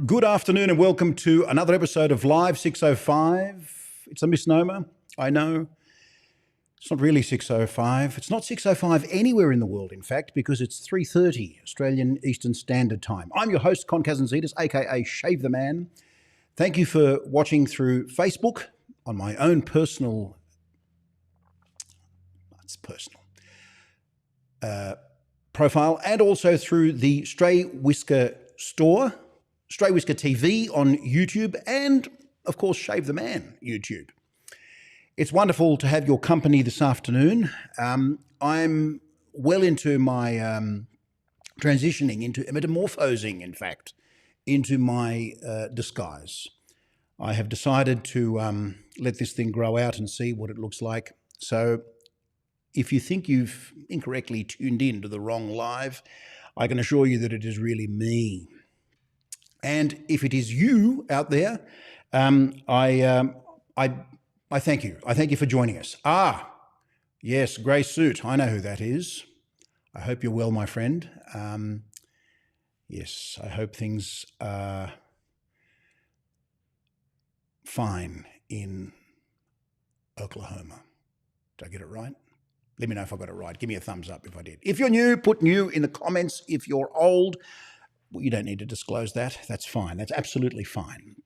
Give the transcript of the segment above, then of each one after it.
Good afternoon and welcome to another episode of Live 605. It's a misnomer, I know. It's not really 605. It's not 605 anywhere in the world, in fact, because it's 3:30 Australian Eastern Standard Time. I'm your host, Con Kazantzidis, aka Shave the Man. Thank you for watching through Facebook on my own personal, profile, and also through the Stray Whisker store, Stray Whisker TV on YouTube, and of course Shave the Man YouTube. It's wonderful to have your company this afternoon. I'm well into my transitioning into metamorphosing, in fact, into my disguise. I have decided to let this thing grow out and see what it looks like. So if you think you've incorrectly tuned in to the wrong live, I can assure you that it is really me. And if it is you out there, I thank you. I thank you for joining us. Yes, grey suit. I know who that is. I hope you're well, my friend. Yes, I hope things are fine in Oklahoma. Did I get it right? Let me know if I got it right. Give me a thumbs up if I did. If you're new, put new in the comments. If you're old, well, you don't need to disclose that. That's fine. That's absolutely fine.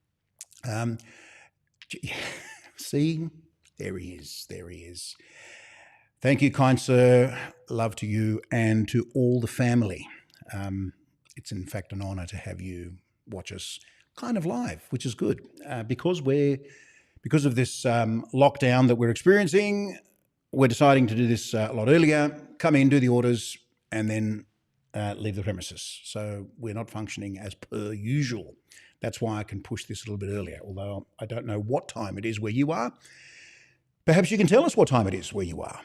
See? There he is. There he is. Thank you, kind sir. Love to you and to all the family. It's in fact an honour to have you watch us kind of live, which is good because of this lockdown that we're experiencing. We're deciding to do this a lot earlier, come in, do the orders, and then leave the premises. So we're not functioning as per usual. That's why I can push this a little bit earlier, although I don't know what time it is where you are. Perhaps you can tell us what time it is where you are.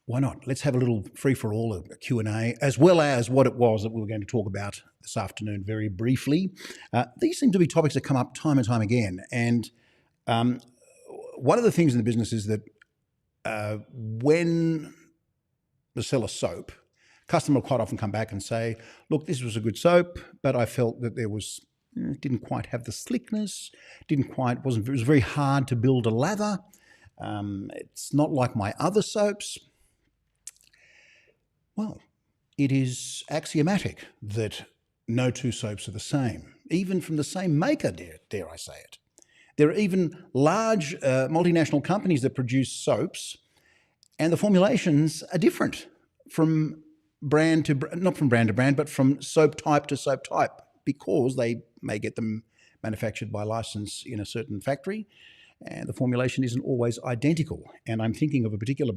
Why not? Let's have a little free-for-all, a Q&A, as well as what it was that we were going to talk about this afternoon very briefly. These seem to be topics that come up time and time again. And one of the things in the business is that when we sell a soap, customer will quite often come back and say, look, this was a good soap, but I felt that there was, didn't quite have the slickness, it was very hard to build a lather. It's not like my other soaps. Well, it is axiomatic that no two soaps are the same, even from the same maker, dare I say it. There are even large multinational companies that produce soaps, and the formulations are different from brand to not from brand to brand, but from soap type to soap type, because they may get them manufactured by license in a certain factory, and the formulation isn't always identical. And I'm thinking of a particular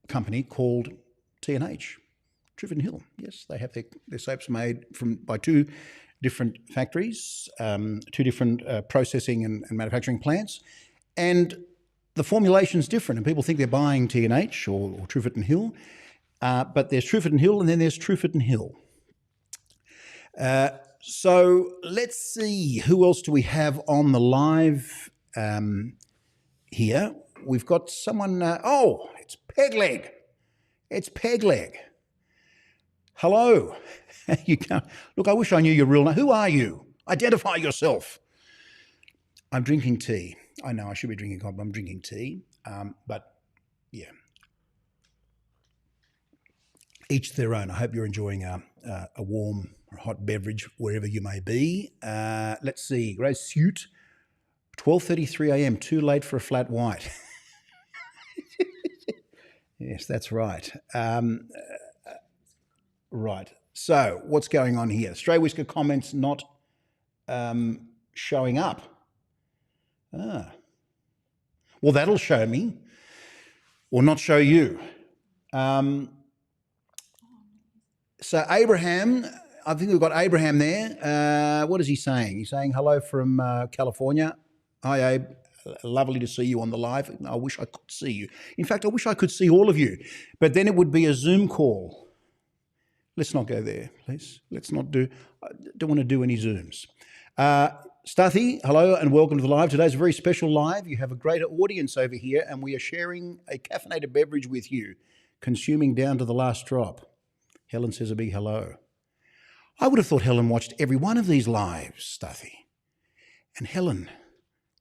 company called T&H, Triffin Hill. Yes, they have their soaps made by two different factories, two different processing and manufacturing plants, and the formulation's different, and people think they're buying T&H or Triffin Hill, but there's Triffin Hill and then there's Triffin Hill. So let's see, who else do we have on the live here? We've got someone, it's Pegleg. It's Pegleg. Hello. You can't, look, I wish I knew your real name. Who are you? Identify yourself. I'm drinking tea. I know I should be drinking coffee, but I'm drinking tea. But yeah, each their own. I hope you're enjoying a warm or hot beverage wherever you may be. Let's see, grey suit, 12:33 a.m. Too late for a flat white. Yes, that's right. Right. So what's going on here? Stray Whisker comments not showing up. Well, that'll show me, or not show you. So Abraham, I think we've got Abraham there. What is he saying? He's saying hello from California. Hi, Abe. Lovely to see you on the live. I wish I could see you. In fact, I wish I could see all of you, but then it would be a Zoom call. Let's not go there, please. Let's not do, I don't want to do any Zooms. Stuthy, hello and welcome to the live. Today's a very special live. You have a greater audience over here, and we are sharing a caffeinated beverage with you, consuming down to the last drop. Helen says a big hello. I would have thought Helen watched every one of these lives, Stuffy. And Helen,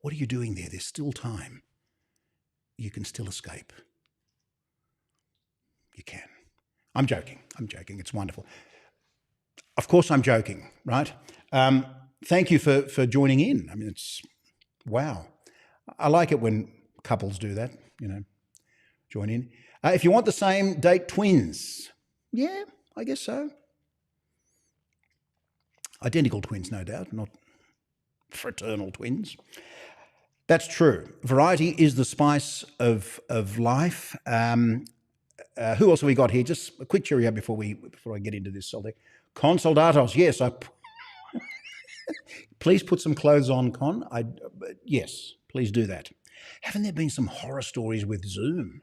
what are you doing there? There's still time. You can still escape. You can. I'm joking. It's wonderful. Of course I'm joking, right? Thank you for joining in. I mean, it's, wow. I like it when couples do that, join in. If you want the same, date twins. Yeah, I guess so. Identical twins, no doubt, not fraternal twins. That's true. Variety is the spice of life. Who else have we got here? Just a quick cheerio before I get into this. Consoldatos, yes. Please put some clothes on, Con. Yes, please do that. Haven't there been some horror stories with Zoom?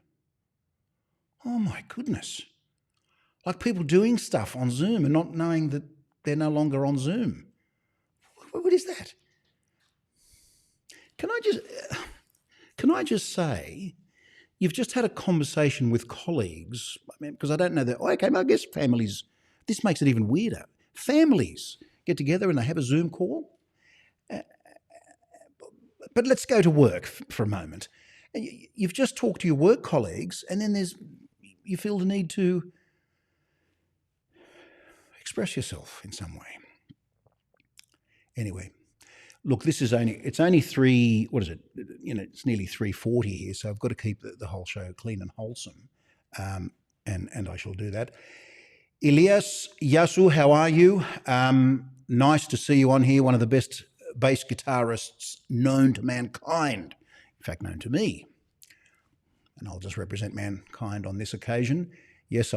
Oh my goodness. Like people doing stuff on Zoom and not knowing that they're no longer on Zoom. What is that? Can I just say, you've just had a conversation with colleagues, because I don't know that, okay, I guess families, this makes it even weirder. Families get together and they have a Zoom call. But let's go to work for a moment. You've just talked to your work colleagues, and then you feel the need to express yourself in some way. Anyway, look, it's only three, what is it? It's nearly 3:40 here, so I've got to keep the whole show clean and wholesome, and I shall do that. Elias, Yasu, how are you? Nice to see you on here, one of the best bass guitarists known to mankind, in fact, known to me. And I'll just represent mankind on this occasion. Yes,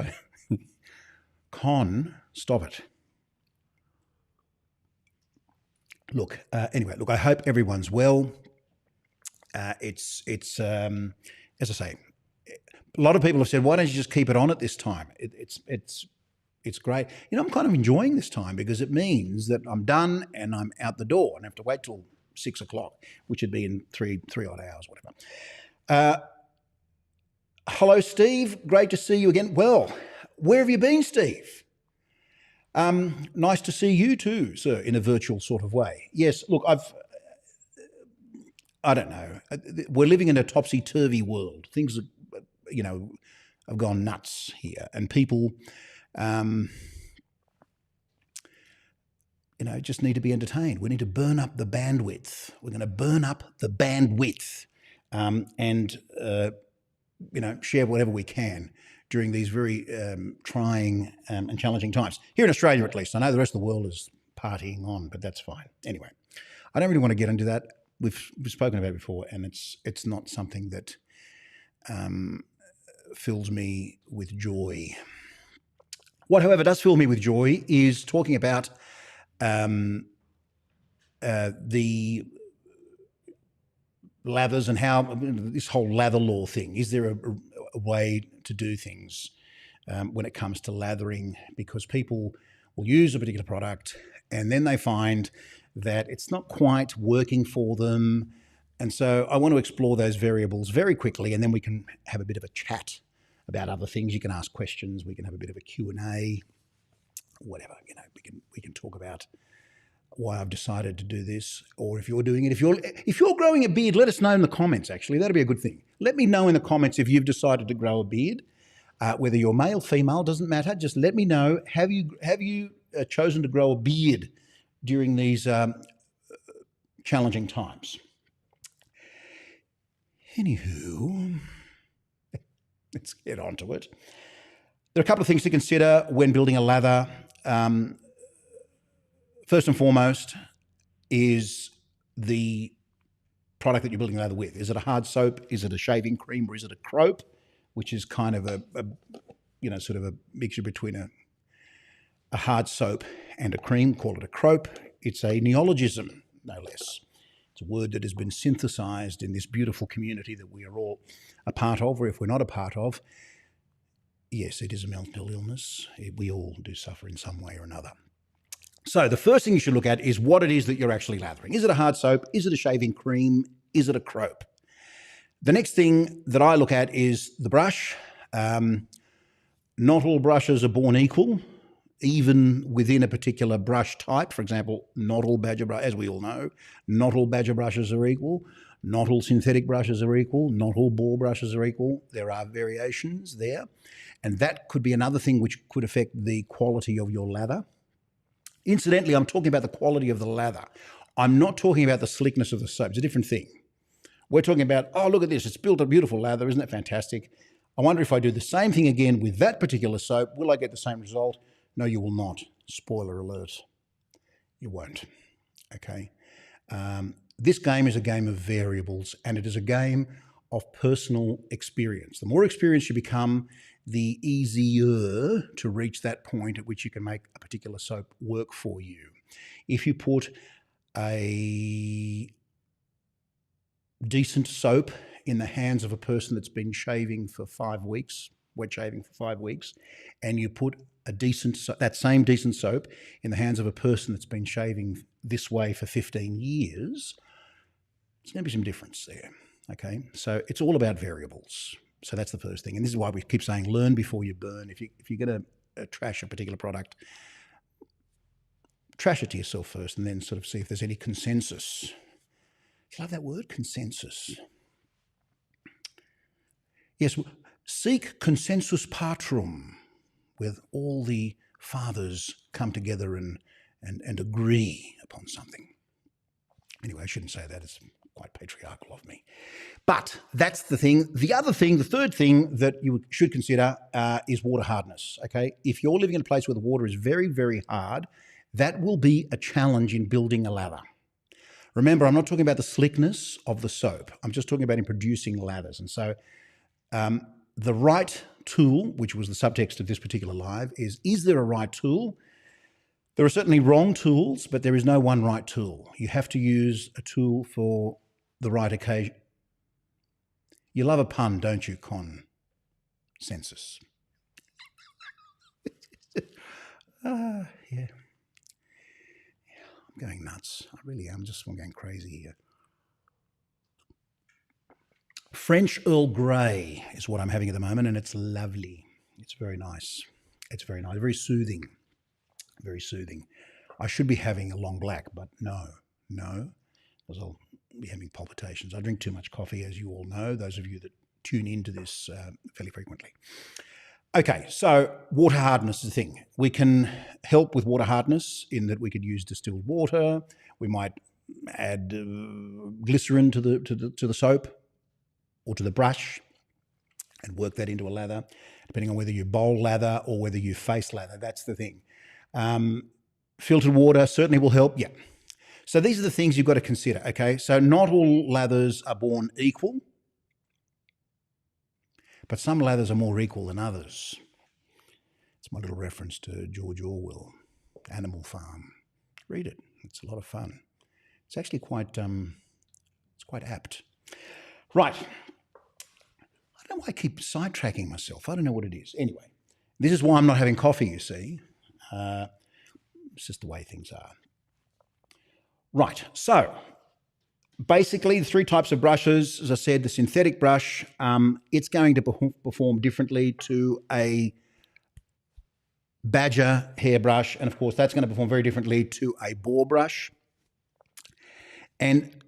Con, stop it. Look, anyway, I hope everyone's well. It's as I say, a lot of people have said, why don't you just keep it on at this time? It's great. I'm kind of enjoying this time because it means that I'm done and I'm out the door and I have to wait till 6 o'clock, which would be in three odd hours, whatever. Hello, Steve. Great to see you again. Well, where have you been, Steve? Nice to see you too, sir, in a virtual sort of way. Yes, look, I don't know. We're living in a topsy-turvy world. Things, have gone nuts here, and people, just need to be entertained. We need to burn up the bandwidth. We're going to burn up the bandwidth, and share whatever we can during these very trying and challenging times. Here in Australia, at least. I know the rest of the world is partying on, but that's fine. Anyway, I don't really want to get into that. We've spoken about it before, and it's not something that fills me with joy. What, however, does fill me with joy is talking about the lathers and how this whole lather law thing. Is there a way to do things when it comes to lathering? Because people will use a particular product and then they find that it's not quite working for them. And so I want to explore those variables very quickly, and then we can have a bit of a chat about other things. You can ask questions. We can have a bit of a Q&A, whatever. We can talk about why I've decided to do this, or if you're doing it. If you're growing a beard, let us know in the comments. Actually, that'd be a good thing. Let me know in the comments if you've decided to grow a beard, whether you're male, female, doesn't matter. Just let me know. Have you chosen to grow a beard during these challenging times? Anywho, let's get on to it. There are a couple of things to consider when building a lather. First and foremost is the product that you're building a lather with. Is it a hard soap? Is it a shaving cream? Or is it a crope, which is kind of a sort of a mixture between a hard soap and a cream? Call it a crope. It's a neologism, no less. It's a word that has been synthesized in this beautiful community that we are all a part of, or if we're not a part of. Yes, it is a mental illness. We all do suffer in some way or another. So the first thing you should look at is what it is that you're actually lathering. Is it a hard soap? Is it a shaving cream? Is it a crope? The next thing that I look at is the brush. Not all brushes are born equal. even within a particular brush type. For example, not all badger brushes, as we all know, not all badger brushes are equal. Not all synthetic brushes are equal. Not all bore brushes are equal. There are variations there. And that could be another thing which could affect the quality of your lather. Incidentally, I'm talking about the quality of the lather. I'm not talking about the slickness of the soap. It's a different thing. We're talking about, oh, look at this. It's built a beautiful lather. Isn't it fantastic? I wonder if I do the same thing again with that particular soap, will I get the same result? No, you will not. Spoiler alert. You won't. Okay. This game is a game of variables, and it is a game of personal experience. The more experienced you become, the easier to reach that point at which you can make a particular soap work for you. If you put a decent soap in the hands of a person that's been shaving for 5 weeks, wet shaving for 5 weeks, and you put that same decent soap in the hands of a person that's been shaving this way for 15 years, there's going to be some difference there, okay? So it's all about variables. So that's the first thing. And this is why we keep saying learn before you burn. If you're going to trash a particular product, trash it to yourself first and then sort of see if there's any consensus. I love that word, consensus. Yes, seek consensus patrum, where all the fathers come together and agree upon something. Anyway, I shouldn't say that. It's quite patriarchal of me. But that's the thing. The other thing, the third thing that you should consider is water hardness, okay? If you're living in a place where the water is very, very hard, that will be a challenge in building a lather. Remember, I'm not talking about the slickness of the soap. I'm just talking about in producing lathers. And so the right tool, which was the subtext of this particular live, is there a right tool? There are certainly wrong tools, but there is no one right tool. You have to use a tool for the right occasion. You love a pun, don't you, consensus? Yeah. I'm going nuts. I really am. I'm going crazy here. French Earl Grey is what I'm having at the moment, and it's lovely. It's very nice. It's very nice. Very soothing. Very soothing. I should be having a long black, but no, because I'll be having palpitations. I drink too much coffee, as you all know, those of you that tune into this fairly frequently. Okay, so water hardness is the thing. We can help with water hardness in that we could use distilled water. We might add glycerin to the soap or to the brush and work that into a lather, depending on whether you bowl lather or whether you face lather. That's the thing. Filtered water certainly will help, yeah. So these are the things you've got to consider, okay? So not all lathers are born equal, but some lathers are more equal than others. It's my little reference to George Orwell, Animal Farm. Read it. It's a lot of fun. It's actually quite apt. Right. I don't know why I keep sidetracking myself. I don't know what it is. Anyway, this is why I'm not having coffee, you see. It's just the way things are. Right, so basically the three types of brushes, as I said, the synthetic brush, it's going to perform differently to a badger hairbrush, and of course that's going to perform very differently to a boar brush. And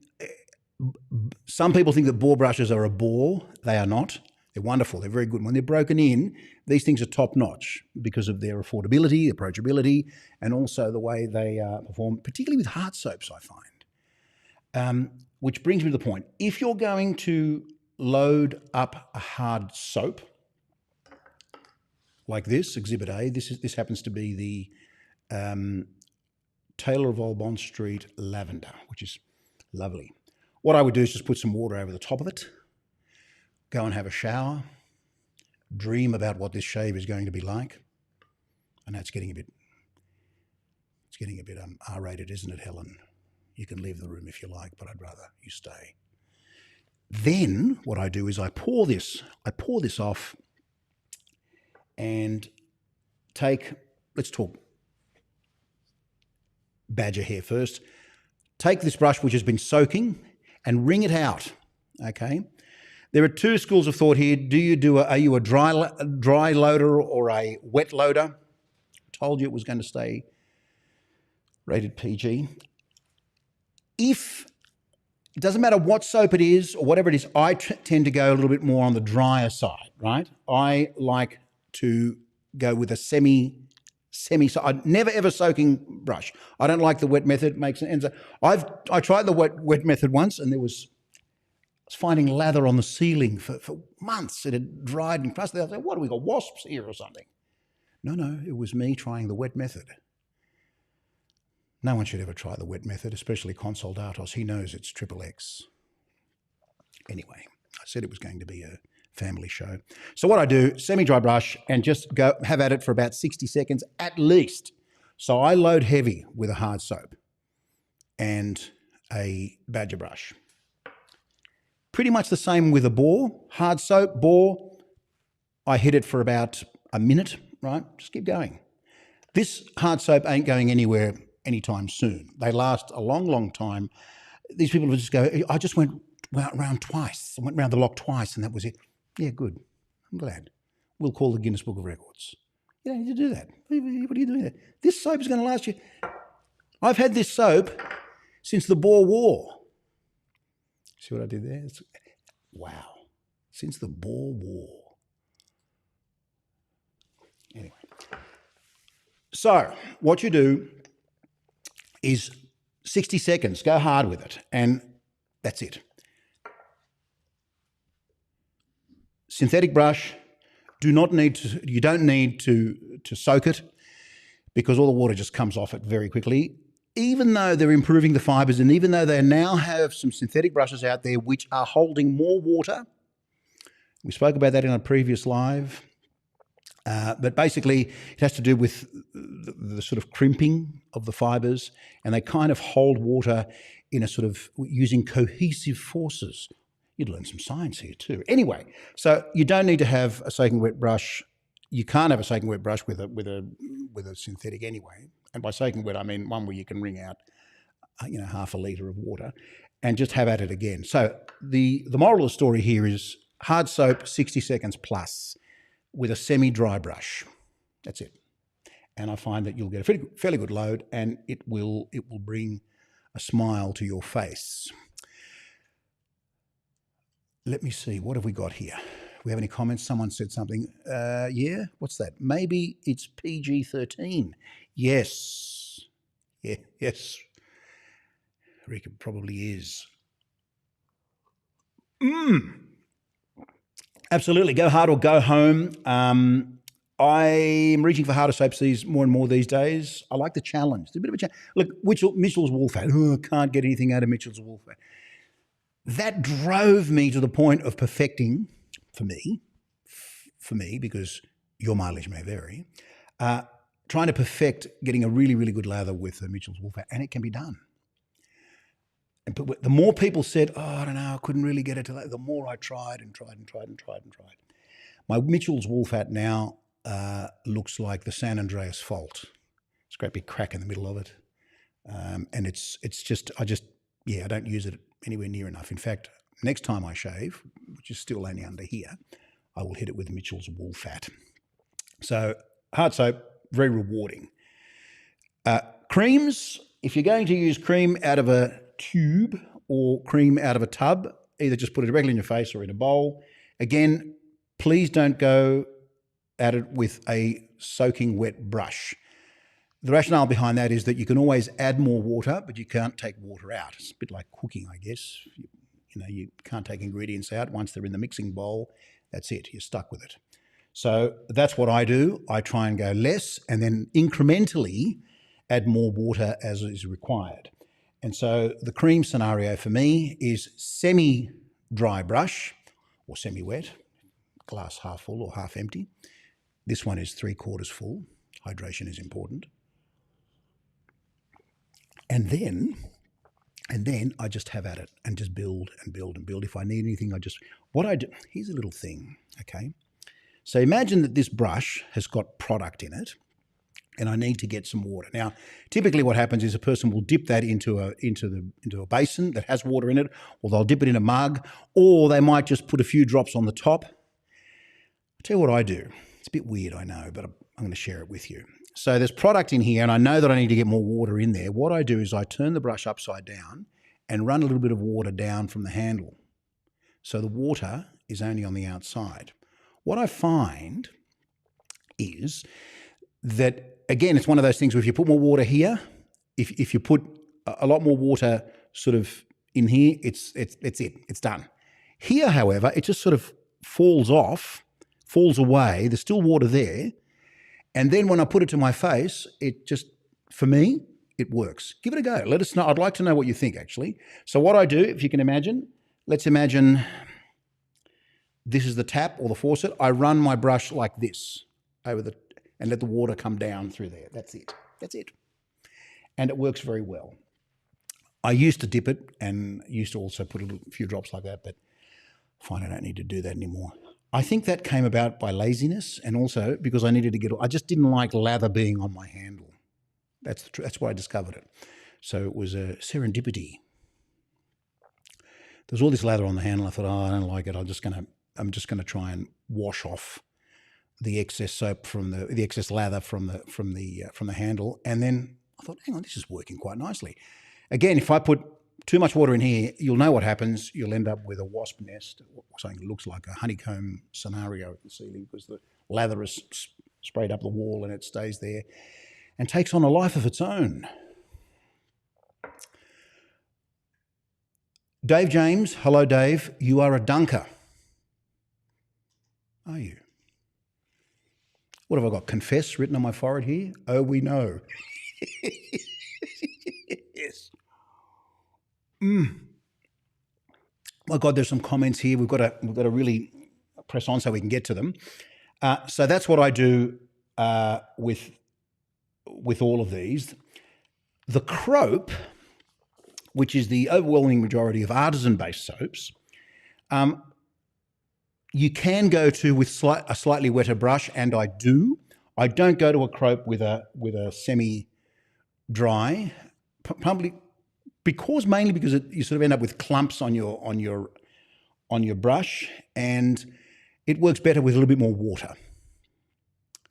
some people think that boar brushes are a bore. They are not. They're wonderful. They're very good. When they're broken in, these things are top-notch because of their affordability, approachability, and also the way they perform, particularly with hard soaps, I find. Which brings me to the point. If you're going to load up a hard soap, like this, Exhibit A, this happens to be the Taylor of Old Bond Street Lavender, which is lovely. What I would do is just put some water over the top of it, go and have a shower, dream about what this shave is going to be like. I know it's getting a bit R-rated, isn't it, Helen? You can leave the room if you like, but I'd rather you stay. Then what I do is I pour this off and let's talk badger hair first. Take this brush which has been soaking and wring it out, okay? There are two schools of thought here. Are you a dry loader or a wet loader told you it was going to stay rated PG. If it doesn't matter what soap it is or whatever it is, I tend to go a little bit more on the drier side, right? I like to go with a semi. I never ever soaking brush. I don't like the wet method. I tried the wet method once, and I was finding lather on the ceiling for months. It had dried and crusted. I said, "What, have we got wasps here or something?" No, it was me trying the wet method. No one should ever try the wet method, especially Consoldatos. He knows it's XXX. Anyway, I said it was going to be a family show. So what I do, semi-dry brush and just go have at it for about 60 seconds at least. So I load heavy with a hard soap and a badger brush. Pretty much the same with a bore. Hard soap, bore, I hit it for about a minute, right? Just keep going. This hard soap ain't going anywhere anytime soon. They last a long, long time. These people will just go, I just went round twice. I went round the lock twice and that was it. Yeah, good. I'm glad. We'll call the Guinness Book of Records. You don't need to do that. What are you doing there? This soap is going to last you. I've had this soap since the Boer War. See what I did there? Wow. Since the Boer War. Anyway. So what you do is 60 seconds. Go hard with it. And that's it. Synthetic brush, you don't need to soak it because all the water just comes off it very quickly. Even though they're improving the fibres and even though they now have some synthetic brushes out there which are holding more water, we spoke about that in a previous live, but basically it has to do with the sort of crimping of the fibres, and they kind of hold water in a sort of using cohesive forces. You'd learn some science here too. Anyway, so you don't need to have a soaking wet brush. You can't have a soaking wet brush with a synthetic anyway. And by soaking wet, I mean one where you can wring out, half a litre of water, and just have at it again. So the moral of the story here is hard soap, 60 seconds plus, with a semi-dry brush. That's it. And I find that you'll get a fairly good load, and it will bring a smile to your face. Let me see, what have we got here? We have any comments? Someone said something. Yeah, what's that? Maybe it's PG-13. Yes. Yeah, yes. I reckon it probably is. Absolutely, go hard or go home. I'm reaching for harder soaps more and more these days. I like the challenge. It's a bit of a challenge. Look, Mitchell's wool fat. I can't get anything out of Mitchell's wool fat. That drove me to the point of perfecting, for me, because your mileage may vary, trying to perfect getting a really, really good lather with Mitchell's wool fat, and it can be done. And the more people said, "Oh, I don't know, I couldn't really get it to that," the more I tried and tried. My Mitchell's wool fat now looks like the San Andreas Fault. It's a great big crack in the middle of it, and it's just I don't use it anywhere near enough. In fact, next time I shave, which is still only under here, I will hit it with Mitchell's wool fat. So hard soap, very rewarding. Creams, if you're going to use cream out of a tube or cream out of a tub, either just put it directly in your face or in a bowl. Again, please don't go at it with a soaking wet brush. The rationale behind that is that you can always add more water, but you can't take water out. It's a bit like cooking, I guess. You can't take ingredients out. Once they're in the mixing bowl, that's it. You're stuck with it. So that's what I do. I try and go less and then incrementally add more water as is required. And so the cream scenario for me is semi-dry brush or semi-wet, glass half full or half empty. This one is 3/4 full. Hydration is important. And then I just have at it and just build and build and build. If I need anything, here's a little thing, okay? So imagine that this brush has got product in it and I need to get some water. Now, typically what happens is a person will dip that into a basin that has water in it, or they'll dip it in a mug, or they might just put a few drops on the top. I'll tell you what I do. It's a bit weird, I know, but I'm going to share it with you. So there's product in here, and I know that I need to get more water in there. What I do is I turn the brush upside down and run a little bit of water down from the handle. So the water is only on the outside. What I find is that, again, it's one of those things where if you put more water here, if you put a lot more water sort of in here, it's done. Here, however, it just sort of falls off, falls away. There's still water there. And then when I put it to my face, it just, for me, it works. Give it a go. Let us know. I'd like to know what you think, actually. So what I do, if you can imagine, let's imagine this is the tap or the faucet. I run my brush like this over and let the water come down through there. That's it. That's it. And it works very well. I used to dip it and used to also put a few drops like that, but I find I don't need to do that anymore. I think that came about by laziness and also because I needed to I just didn't like lather being on my handle. That's why I discovered it. So it was a serendipity. There was all this lather on the handle. I thought, oh, I don't like it. I'm just gonna try and wash off the excess soap from the excess lather from the handle. And then I thought, hang on, this is working quite nicely. Again, if I put too much water in here, you'll know what happens. You'll end up with a wasp nest, or something that looks like a honeycomb scenario at the ceiling because the lather is sprayed up the wall and it stays there and takes on a life of its own. Dave James, hello Dave, you are a dunker. Are you? What have I got? Confess written on my forehead here? Oh, we know. Yes. My God, there's some comments here. We've got to really press on so we can get to them. So that's what I do with all of these. The Crope, which is the overwhelming majority of artisan-based soaps, you can go to with a slightly wetter brush, and I do. I don't go to a Crope with a semi-dry, probably mainly because you sort of end up with clumps on your brush, and it works better with a little bit more water.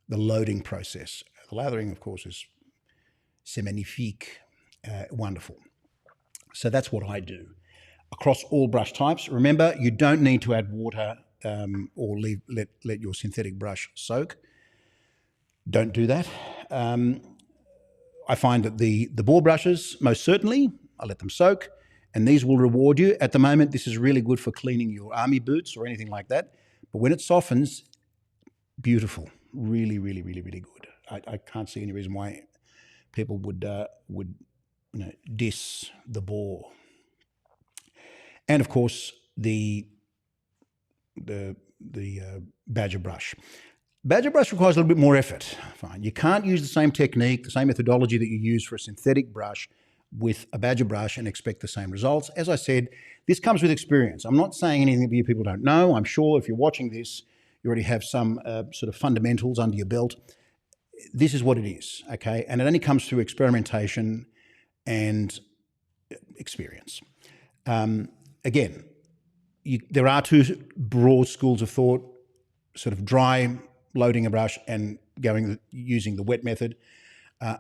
The loading process, the lathering, of course, is c'est magnifique, wonderful. So that's what I do across all brush types. Remember, you don't need to add water or let your synthetic brush soak. Don't do that. I find that the ball brushes, most certainly, I let them soak, and these will reward you. At the moment, this is really good for cleaning your army boots or anything like that. But when it softens, beautiful, really, really, really, really good. I can't see any reason why people would diss the ball. And of course, the Badger brush. Badger brush requires a little bit more effort. Fine. You can't use the same technique, the same methodology that you use for a synthetic brush with a Badger brush and expect the same results. As I said, this comes with experience. I'm not saying anything that you people don't know. I'm sure if you're watching this, you already have some sort of fundamentals under your belt. This is what it is, okay? And it only comes through experimentation and experience. Again, there are two broad schools of thought, sort of dry loading a brush and using the wet method.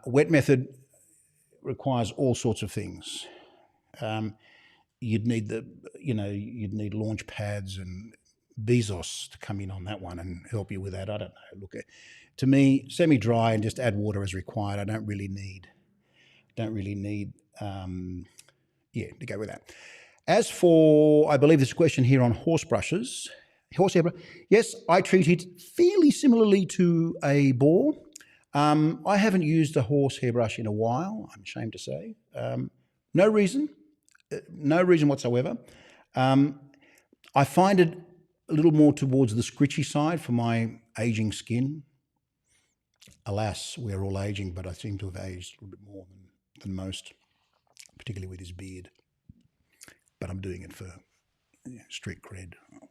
Wet method requires all sorts of things. You'd need launch pads and Bezos to come in on that one and help you with that. I don't know. Look, to me, semi-dry and just add water as required. I don't really need to go with that. As for, I believe there's a question here on horse brushes. Horsehair brush. Yes, I treat it fairly similarly to a boar. I haven't used a horsehair brush in a while, I'm ashamed to say. No reason whatsoever. I find it a little more towards the scritchy side for my aging skin. Alas, we're all aging, but I seem to have aged a little bit more than most, particularly with his beard. But I'm doing it for street cred. I'll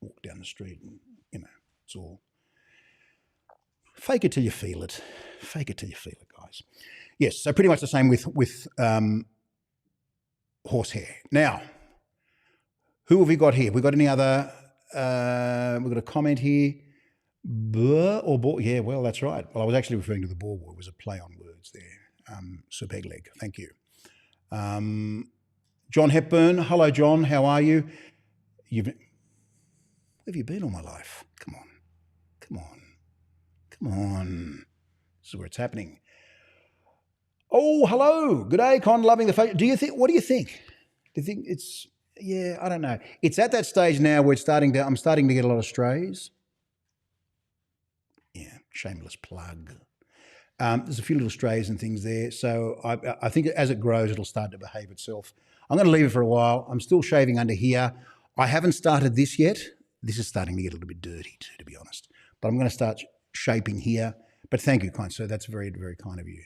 walk down the street and, it's all fake it till you feel it. Fake it till you feel it, guys. Yes, so pretty much the same with horsehair. Now, who have we got here? We've got any other, we've got a comment here. Or boar. Yeah, well, that's right. Well, I was actually referring to the boar. It was a play on words there. Sir Pegleg, thank you. John Hepburn. Hello, John. How are you? Where have you been all my life? Come on. Come on. Come on. This is where it's happening. Oh, hello. Good day, Con. Loving the face. What do you think? Do you think it's, yeah, I don't know. It's at that stage now where I'm starting to get a lot of strays. Yeah, shameless plug. There's a few little strays and things there. So I think as it grows, it'll start to behave itself. I'm going to leave it for a while. I'm still shaving under here. I haven't started this yet. This is starting to get a little bit dirty too, to be honest. But I'm going to start shaping here. But thank you, kind sir. That's very, very kind of you.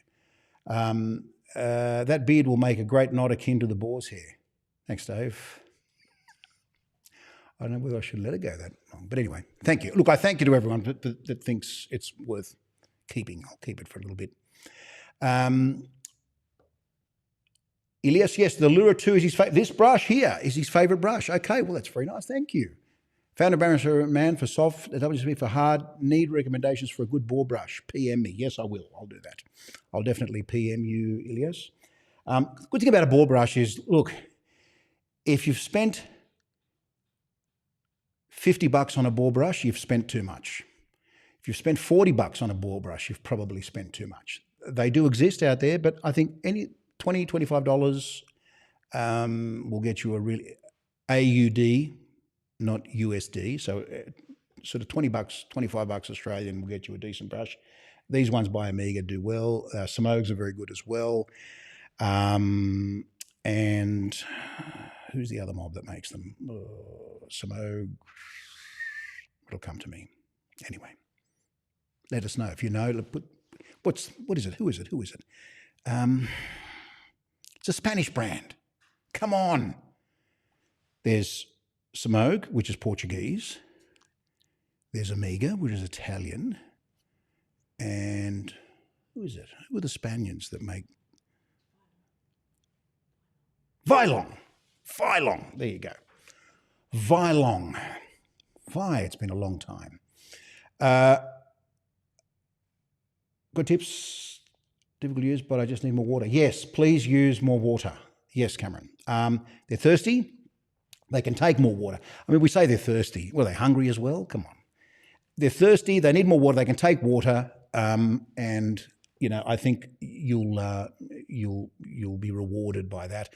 That beard will make a great knot akin to the boar's hair. Thanks, Dave. I don't know whether I should let it go that long. But anyway, thank you. Look, I thank you to everyone that thinks it's worth keeping. I'll keep it for a little bit. Elias, yes, the Lura 2 is his favorite. This brush here is his favorite brush. Okay, well, that's very nice. Thank you. Found a barrister man for soft, a WSB for hard. Need recommendations for a good bore brush. PM me. Yes, I will. I'll do that. I'll definitely PM you, Elias. Good thing about a bore brush is, look, if you've spent $50 on a bore brush, you've spent too much. If you've spent $40 on a bore brush, you've probably spent too much. They do exist out there, but I think any $20, $25 will get you a really AUD, not USD. So sort of $20, $25 Australian will get you a decent brush. These ones by Amiga do well. Simogs are very good as well. And who's the other mob that makes them? Simog. It'll come to me. Anyway, let us know if you know. What is it? Who is it? It's a Spanish brand. Come on. There's Simog, which is Portuguese. There's Amiga, which is Italian. And who is it? Who are the Spaniards that make? Vilong. There you go. Vilong. It's been a long time. Good tips. Difficult to use, but I just need more water. Yes, please use more water. Yes, Cameron. They're thirsty. They can take more water. I mean, we say they're thirsty. Well, they're hungry as well. Come on. They're thirsty. They need more water. They can take water. And you know, I think you'll be rewarded by that.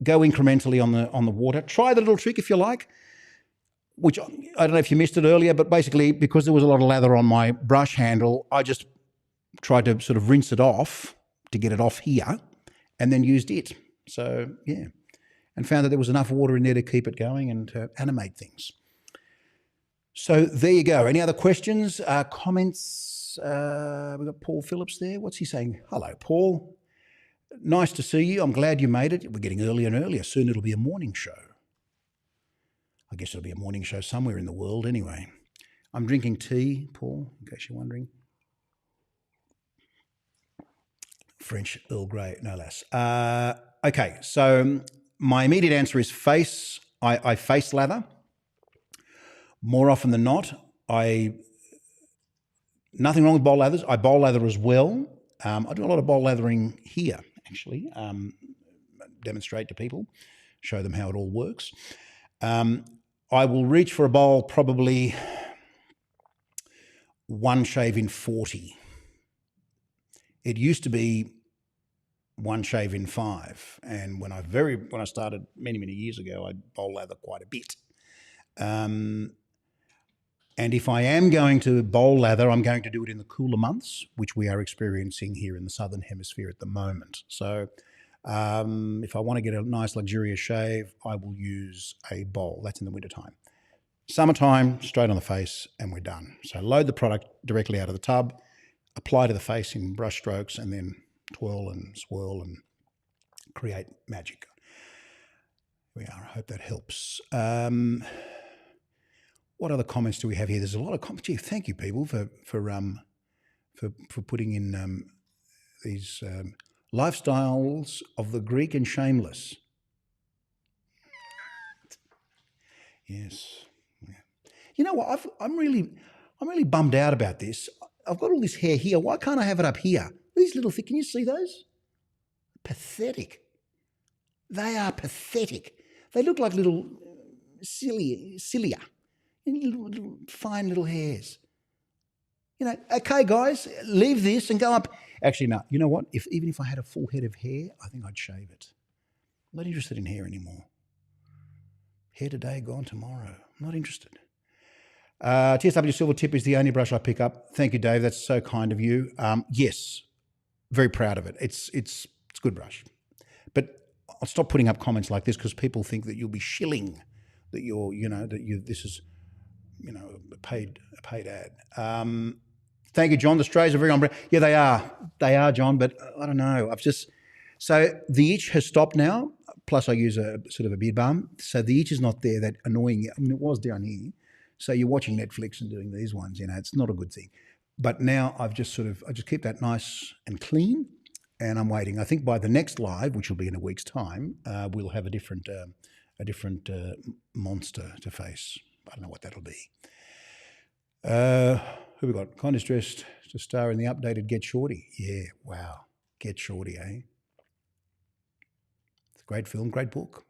Go incrementally on the water. Try the little trick if you like, which I don't know if you missed it earlier, but basically because there was a lot of lather on my brush handle, I just tried to sort of rinse it off to get it off here and then used it. So, yeah, and found that there was enough water in there to keep it going and to animate things. So there you go. Any other questions, comments? We've got Paul Phillips there. What's he saying? Hello, Paul. Nice to see you. I'm glad you made it. We're getting earlier and earlier. Soon it'll be a morning show. I guess it'll be a morning show somewhere in the world anyway. I'm drinking tea, Paul, in case you're wondering. French Earl Grey, no less. Okay, so my immediate answer is face. I face lather. More often than not, nothing wrong with bowl lathers. I bowl lather as well. I do a lot of bowl lathering here, actually. Demonstrate to people, show them how it all works. I will reach for a bowl probably one shave in 40. It used to be one shave in 5. And when I started many, many years ago, I bowl lather quite a bit. And if I am going to bowl lather, I'm going to do it in the cooler months, which we are experiencing here in the Southern Hemisphere at the moment. So if I want to get a nice luxurious shave, I will use a bowl. That's in the wintertime. Summertime, straight on the face, and we're done. So load the product directly out of the tub, apply to the face in brush strokes, and then twirl and swirl and create magic. Here we are. I hope that helps. What other comments do we have here? There's a lot of comments. Gee, thank you, people, for putting in these lifestyles of the Greek and shameless. Yes. Yeah. You know what? I'm really bummed out about this. I've got all this hair here. Why can't I have it up here? These little things, can you see those? Pathetic. They are pathetic. They look like little cilia, little fine little hairs. You know, okay, guys, leave this and go up. Actually, no, you know what? Even if I had a full head of hair, I think I'd shave it. I'm not interested in hair anymore. Hair today, gone tomorrow. I'm not interested. TSW Silver Tip is the only brush I pick up. Thank you, Dave. That's so kind of you. Yes, very proud of it. It's a good brush. But I'll stop putting up comments like this because people think that you'll be shilling, that this is, a paid ad. Thank you, John. The strays are very on brand. Yeah, they are. They are, John, but I don't know. So the itch has stopped now, plus I use a sort of a beard balm. So the itch is not there, that annoying. I mean, it was down here. So you're watching Netflix and doing these ones, it's not a good thing. But now I just keep that nice and clean, and I'm waiting. I think by the next live, which will be in a week's time, we'll have a different monster to face. I don't know what that'll be. Who we got? Kind of dressed to star in the updated Get Shorty. Yeah, wow. Get Shorty, eh? It's a great film, great book.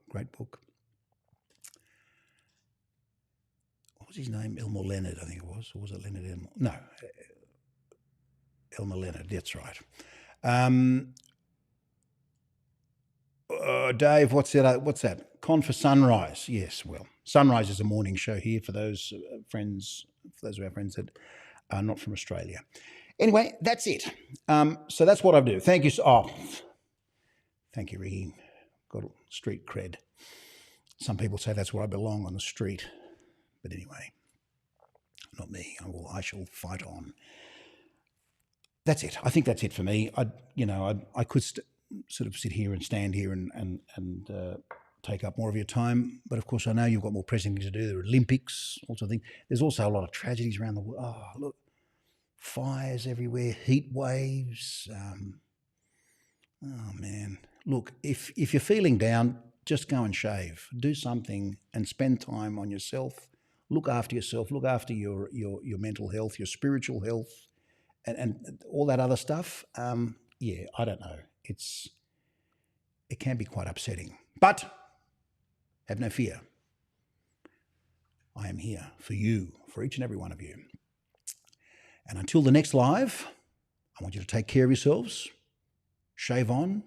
What was his name? Elmer Leonard, I think it was. Or was it Leonard Elmer? No, Elmer Leonard, that's right. Dave, what's that? Con for Sunrise. Yes, well, Sunrise is a morning show here for those of our friends that are not from Australia. Anyway, that's it. So that's what I do. Thank you. Thank you, Ricky. Got street cred. Some people say that's where I belong, on the street. But anyway, not me. I shall fight on. That's it. I think that's it for me. I could sort of sit here and stand here and take up more of your time. But of course, I know you've got more pressing things to do. There are Olympics, all sorts of things. There's also a lot of tragedies around the world. Oh, look, fires everywhere, heat waves. Oh man, look, if you're feeling down, just go and shave. Do something and spend time on yourself. Look after yourself. Look after your mental health, your spiritual health, and all that other stuff. Yeah, I don't know. It can be quite upsetting. But have no fear. I am here for you, for each and every one of you. And until the next live, I want you to take care of yourselves, shave on,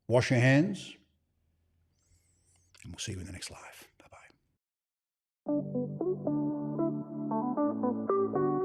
wash your hands, and we'll see you in the next live. Bye-bye.